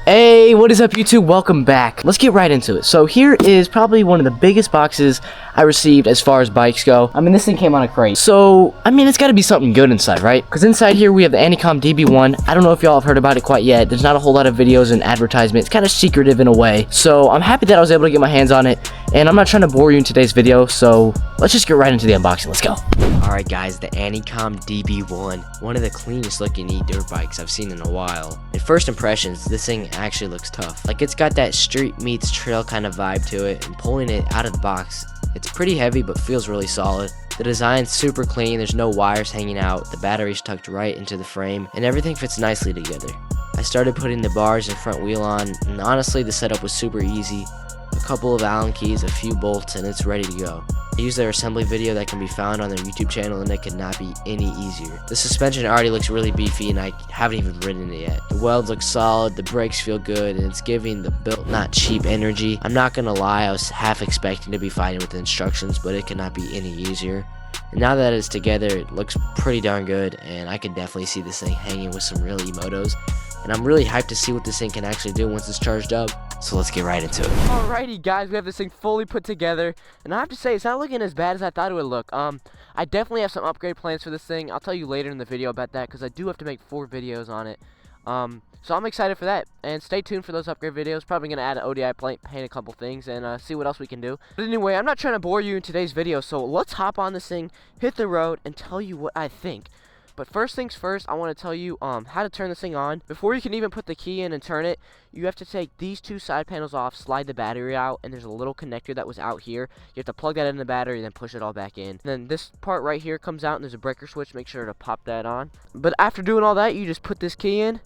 Hey, what is up YouTube? Welcome back. Let's get right into it. So here is probably one of the biggest boxes I received as far as bikes go. I mean, this thing came on a crate. So, I mean, it's got to be something good inside, right? Because inside here we have the Anicom DB1. I don't know if y'all have heard about it quite yet. There's not a whole lot of videos and advertisements. It's kind of secretive in a way. So I'm happy that I was able to get my hands on it. And I'm not trying to bore you in today's video. So let's just get right into the unboxing. Let's go. Alright guys, the Anicom DB1, one of the cleanest looking e-dirt bikes I've seen in a while. At first impressions, this thing actually looks tough. Like, it's got that street meets trail kind of vibe to it, and pulling it out of the box, it's pretty heavy but feels really solid. The design's super clean, there's no wires hanging out, the battery's tucked right into the frame, and everything fits nicely together. I started putting the bars and front wheel on, and honestly the setup was super easy. A couple of Allen keys, a few bolts, and it's ready to go. I used their assembly video that can be found on their YouTube channel, and it could not be any easier. The suspension already looks really beefy, and I haven't even ridden it yet. The welds look solid, the brakes feel good, and it's giving the built not cheap energy. I'm not gonna lie, I was half expecting to be fighting with the instructions, but it could not be any easier. And now that it's together, it looks pretty darn good, and I could definitely see this thing hanging with some real e-motos. And I'm really hyped to see what this thing can actually do once it's charged up. So let's get right into it. Alrighty guys, we have this thing fully put together, and I have to say it's not looking as bad as I thought it would look. I definitely have some upgrade plans for this thing. I'll tell you later in the video about that, because I do have to make 4 videos on it. So I'm excited for that, and stay tuned for those upgrade videos. Probably going to add an ODI paint a couple things, and see what else we can do. But anyway, I'm not trying to bore you in today's video, so let's hop on this thing, hit the road, and tell you what I think. But first things first, I want to tell you how to turn this thing on. Before you can even put the key in and turn it, you have to take these 2 side panels off, slide the battery out, and there's a little connector that was out here. You have to plug that in the battery, then push it all back in. And then this part right here comes out, and there's a breaker switch. Make sure to pop that on. But after doing all that, you just put this key in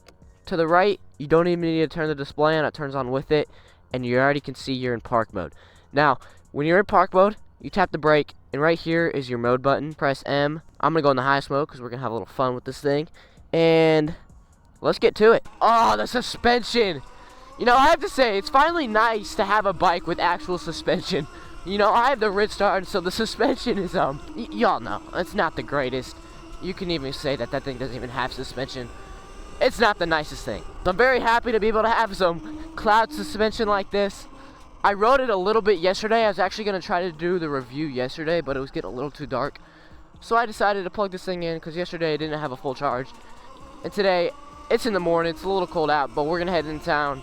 to the right. You don't even need to turn the display on. It turns on with it, and you already can see you're in park mode. Now, when you're in park mode, you tap the brake, and right here is your mode button. Press M. I'm going to go in the highest mode because we're going to have a little fun with this thing. And let's get to it. Oh, the suspension. You know, I have to say, it's finally nice to have a bike with actual suspension. You know, I have the Ridstar, so the suspension is, y'all know, it's not the greatest. You can even say that that thing doesn't even have suspension. It's not the nicest thing. I'm very happy to be able to have some cloud suspension like this. I rode it a little bit yesterday. I was actually going to try to do the review yesterday, but it was getting a little too dark. So I decided to plug this thing in because yesterday I didn't have a full charge. And today, it's in the morning. It's a little cold out, but we're going to head into town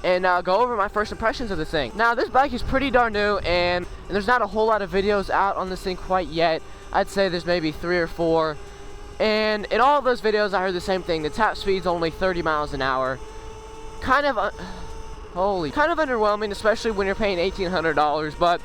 and go over my first impressions of this thing. Now, this bike is pretty darn new, and there's not a whole lot of videos out on this thing quite yet. I'd say there's maybe 3 or 4. And in all of those videos, I heard the same thing. The top speed's only 30 miles an hour. Kind of underwhelming, especially when you're paying $1,800, but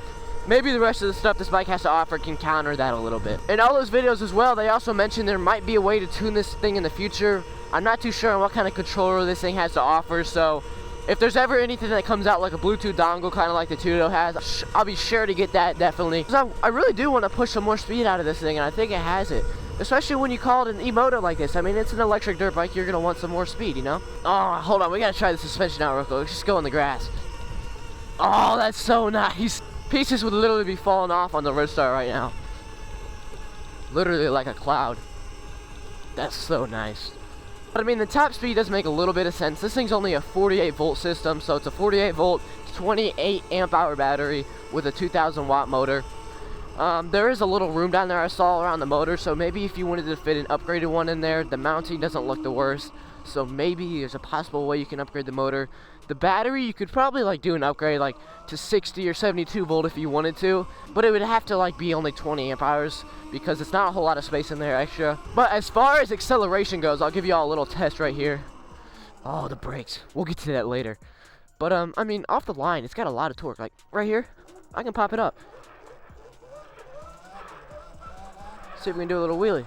maybe the rest of the stuff this bike has to offer can counter that a little bit. In all those videos as well, they also mentioned there might be a way to tune this thing in the future. I'm not too sure on what kind of controller this thing has to offer, so if there's ever anything that comes out like a Bluetooth dongle, kind of like the Tudo has, I'll be sure to get that, definitely. Because I really do want to push some more speed out of this thing, and I think it has it. Especially when you call it an e-moto like this. I mean, it's an electric dirt bike. You're going to want some more speed, you know? Oh, hold on. We got to try the suspension out real quick. Let's just go in the grass. Oh, that's so nice. Pieces would literally be falling off on the Ridstar right now. Literally like a cloud. That's so nice. But I mean, the top speed does make a little bit of sense. This thing's only a 48 volt system. So it's a 48 volt, 28 amp hour battery with a 2000 watt motor. There is a little room down there I saw around the motor, so maybe if you wanted to fit an upgraded one in there, the mounting doesn't look the worst, so maybe there's a possible way you can upgrade the motor. The battery, you could probably like do an upgrade like to 60 or 72 volt if you wanted to, but it would have to like be only 20 amp hours because it's not a whole lot of space in there extra. But as far as acceleration goes, I'll give you all a little test right here. Oh, the brakes. We'll get to that later. But I mean, off the line, it's got a lot of torque. Like right here, I can pop it up. See if we can do a little wheelie.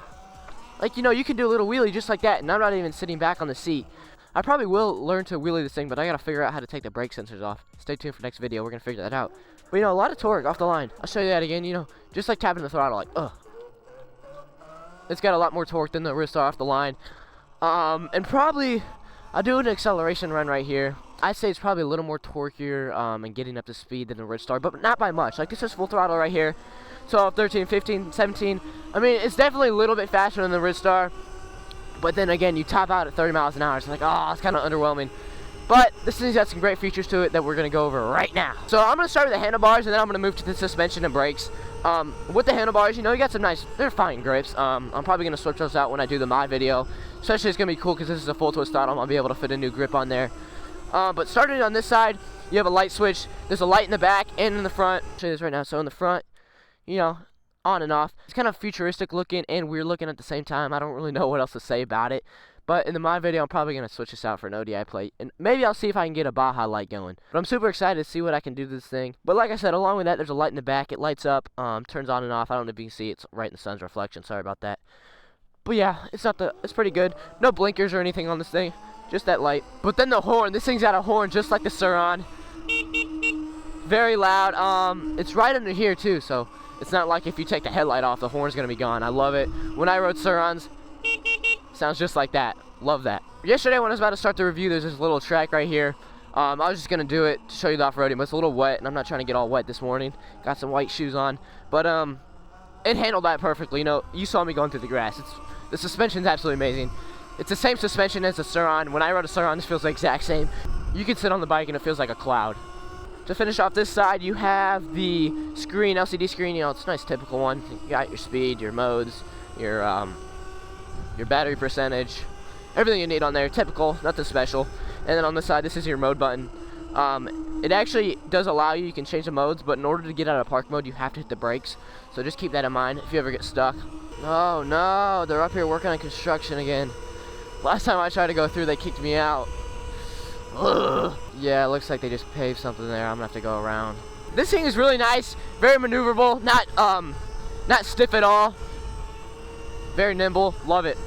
Like, you know, you can do a little wheelie just like that, and I'm not even sitting back on the seat. I probably will learn to wheelie this thing, but I gotta figure out how to take the brake sensors off. Stay tuned for next video. We're gonna figure that out. But, you know, a lot of torque off the line. I'll show you that again, you know, just like tapping the throttle, like, ugh. It's got a lot more torque than the Ridstar off the line. And probably, I'll do an acceleration run right here. I'd say it's probably a little more torquier and getting up to speed than the Ridstar, but not by much. Like, this is full throttle right here. 12, 13, 15, 17. I mean, it's definitely a little bit faster than the Ridstar. but then again, you top out at 30 miles an hour. It's like, oh, it's kind of underwhelming. But this thing's got some great features to it that we're going to go over right now. So I'm going to start with the handlebars, and then I'm going to move to the suspension and brakes. With the handlebars, you know, you got some nice, they're fine grips. I'm probably going to switch those out when I do the mod video. Especially it's going to be cool because this is a full twist throttle. I'll be able to fit a new grip on there. But starting on this side, you have a light switch. There's a light in the back and in the front. I'll show you this right now. So in the front, you know, on and off. It's kind of futuristic looking and weird looking at the same time. I don't really know what else to say about it. But in the mod video, I'm probably going to switch this out for an ODI plate. And maybe I'll see if I can get a Baja light going. But I'm super excited to see what I can do to this thing. But like I said, along with that, there's a light in the back. It lights up, turns on and off. I don't know if you can see. It's right in the sun's reflection. Sorry about that. But yeah, it's pretty good. No blinkers or anything on this thing. Just that light. But then the horn. This thing's got a horn just like the Surron. Very loud. It's right under here too. So it's not like if you take the headlight off, the horn's going to be gone. I love it. When I rode Surrons, sounds just like that. Love that. Yesterday when I was about to start the review, there's this little track right here. I was just going to do it to show you the off-roading, but it's a little wet, and I'm not trying to get all wet this morning. Got some white shoes on. But it handled that perfectly. You know, you saw me going through the grass. The suspension's absolutely amazing. It's the same suspension as the Surron. When I rode a Surron, this feels the exact same. You can sit on the bike and it feels like a cloud. To finish off this side, you have the screen, LCD screen. You know, it's a nice typical one. You got your speed, your modes, your battery percentage, everything you need on there. Typical, nothing special. And then on this side, this is your mode button. It actually does allow you can change the modes, but in order to get out of park mode, you have to hit the brakes. So just keep that in mind if you ever get stuck. Oh no, they're up here working on construction again. Last time I tried to go through, they kicked me out. Ugh. Yeah, it looks like they just paved something there. I'm gonna have to go around. This thing is really nice, very maneuverable, not stiff at all. Very nimble, love it.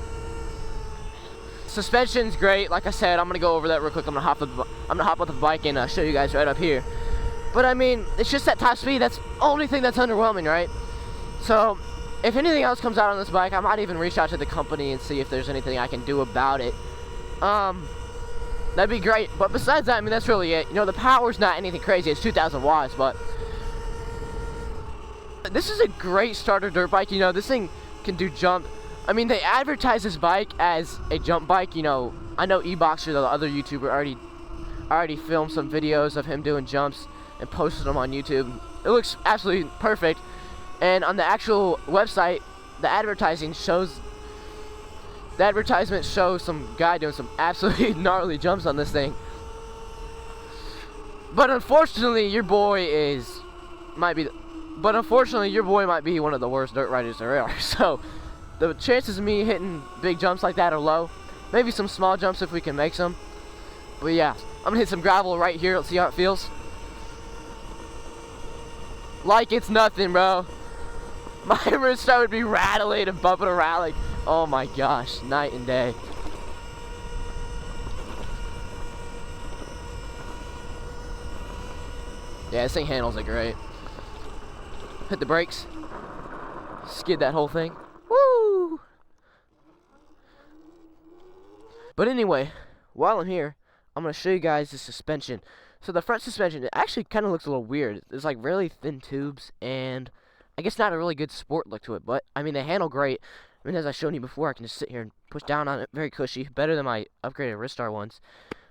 Suspension's great. Like I said, I'm gonna go over that real quick. I'm gonna hop on the bike and show you guys right up here. But I mean, it's just that top speed. That's the only thing that's underwhelming, right? So if anything else comes out on this bike, I might even reach out to the company and see if there's anything I can do about it. That'd be great. But besides that, I mean, that's really it. You know, the power's not anything crazy. It's 2,000 watts, but this is a great starter dirt bike. You know, this thing can do jump. I mean, they advertise this bike as a jump bike. You know, I know eBoxer, the other YouTuber, already filmed some videos of him doing jumps and posted them on YouTube. It looks absolutely perfect. And on the actual website, the advertisement shows some guy doing some absolutely gnarly jumps on this thing. But unfortunately, your boy might be one of the worst dirt riders there are. So the chances of me hitting big jumps like that are low. Maybe some small jumps if we can make some. But yeah, I'm gonna hit some gravel right here. Let's see how it feels. Like it's nothing, bro. My wrist would be rattling and bumping around like, oh my gosh, night and day. Yeah, this thing handles it great. Hit the brakes. Skid that whole thing. Woo! But anyway, while I'm here, I'm going to show you guys the suspension. So the front suspension, it actually kind of looks a little weird. There's like really thin tubes and I guess not a really good sport look to it. But, I mean, they handle great. I mean, as I've shown you before, I can just sit here and push down on it. Very cushy. Better than my upgraded Ristar ones.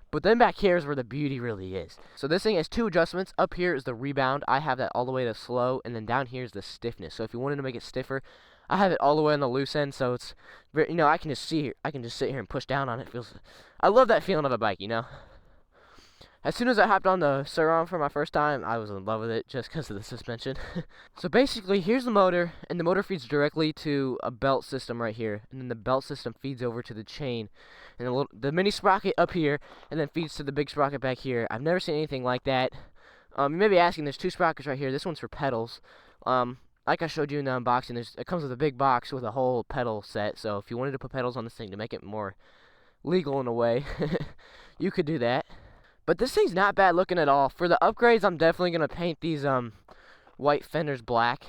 But then back here is where the beauty really is. So this thing has two adjustments. Up here is the rebound. I have that all the way to slow. And then down here is the stiffness. So if you wanted to make it stiffer, I have it all the way on the loose end. So it's, very, you know, I can just sit here and push down on it. I love that feeling of a bike, you know. As soon as I hopped on the Surron for my first time, I was in love with it just because of the suspension. So basically, here's the motor, and the motor feeds directly to a belt system right here. And then the belt system feeds over to the chain. And the mini sprocket up here, and then feeds to the big sprocket back here. I've never seen anything like that. You may be asking, there's two sprockets right here. This one's for pedals. Like I showed you in the unboxing, it comes with a big box with a whole pedal set. So if you wanted to put pedals on this thing to make it more legal in a way, you could do that. But this thing's not bad looking at all. For the upgrades, I'm definitely going to paint these white fenders black.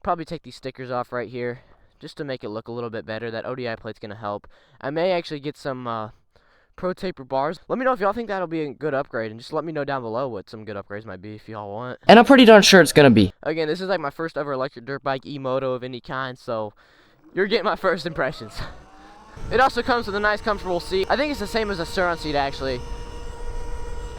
Probably take these stickers off right here just to make it look a little bit better. That ODI plate's going to help. I may actually get some Pro Taper bars. Let me know if y'all think that'll be a good upgrade. And just let me know down below what some good upgrades might be if y'all want. And I'm pretty darn sure it's going to be. Again, this is like my first ever electric dirt bike e-moto of any kind. So you're getting my first impressions. It also comes with a nice comfortable seat. I think it's the same as a Surron seat actually.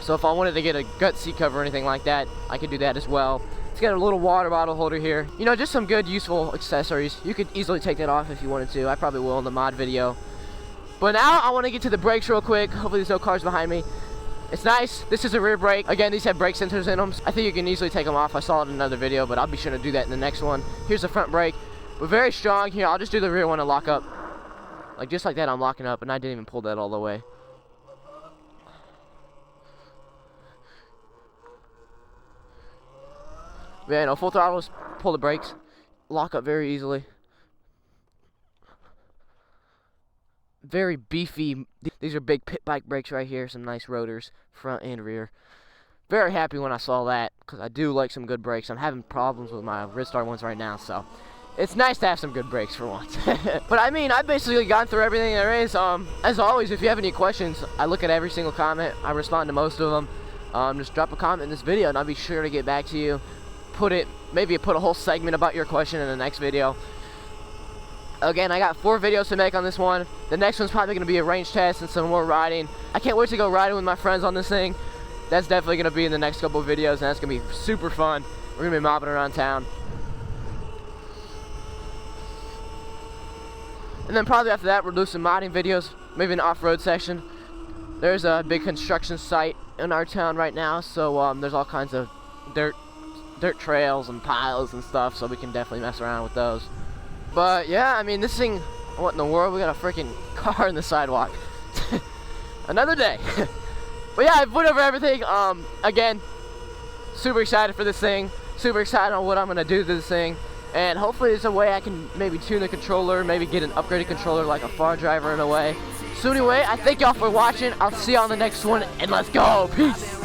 So if I wanted to get a gut seat cover or anything like that, I could do that as well. It's got a little water bottle holder here. You know, just some good useful accessories. You could easily take that off if you wanted to. I probably will in the mod video. But now I want to get to the brakes real quick. Hopefully there's no cars behind me. It's nice. This is a rear brake. Again, these have brake sensors in them. I think you can easily take them off. I saw it in another video, but I'll be sure to do that in the next one. Here's the front brake. We're very strong here. I'll just do the rear one to lock up. Like just like that, I'm locking up, and I didn't even pull that all the way. Yeah, no, full throttle, just pull the brakes. Lock up very easily. Very beefy. These are big pit bike brakes right here. Some nice rotors, front and rear. Very happy when I saw that, because I do like some good brakes. I'm having problems with my Ridstar ones right now, so it's nice to have some good brakes for once. But I mean, I've basically gone through everything there is. As always, if you have any questions, I look at every single comment. I respond to most of them. Just drop a comment in this video, and I'll be sure to get back to you. Maybe put a whole segment about your question in the next video. Again, I got 4 videos to make on this one. The next one's probably going to be a range test and some more riding. I can't wait to go riding with my friends on this thing. That's definitely going to be in the next couple of videos, and that's going to be super fun. We're going to be mobbing around town. And then probably after that, we'll do some modding videos, maybe an off-road section. There's a big construction site in our town right now, so there's all kinds of dirt trails and piles and stuff, so we can definitely mess around with those. But yeah, I mean, this thing, what in the world? We got a freaking car in the sidewalk. Another day. But yeah, I've went over everything. Again, super excited for this thing. Super excited on what I'm gonna do to this thing. And hopefully there's a way I can maybe tune the controller, maybe get an upgraded controller like a far driver in a way. So anyway, I thank y'all for watching. I'll see you on the next one, and let's go. Peace.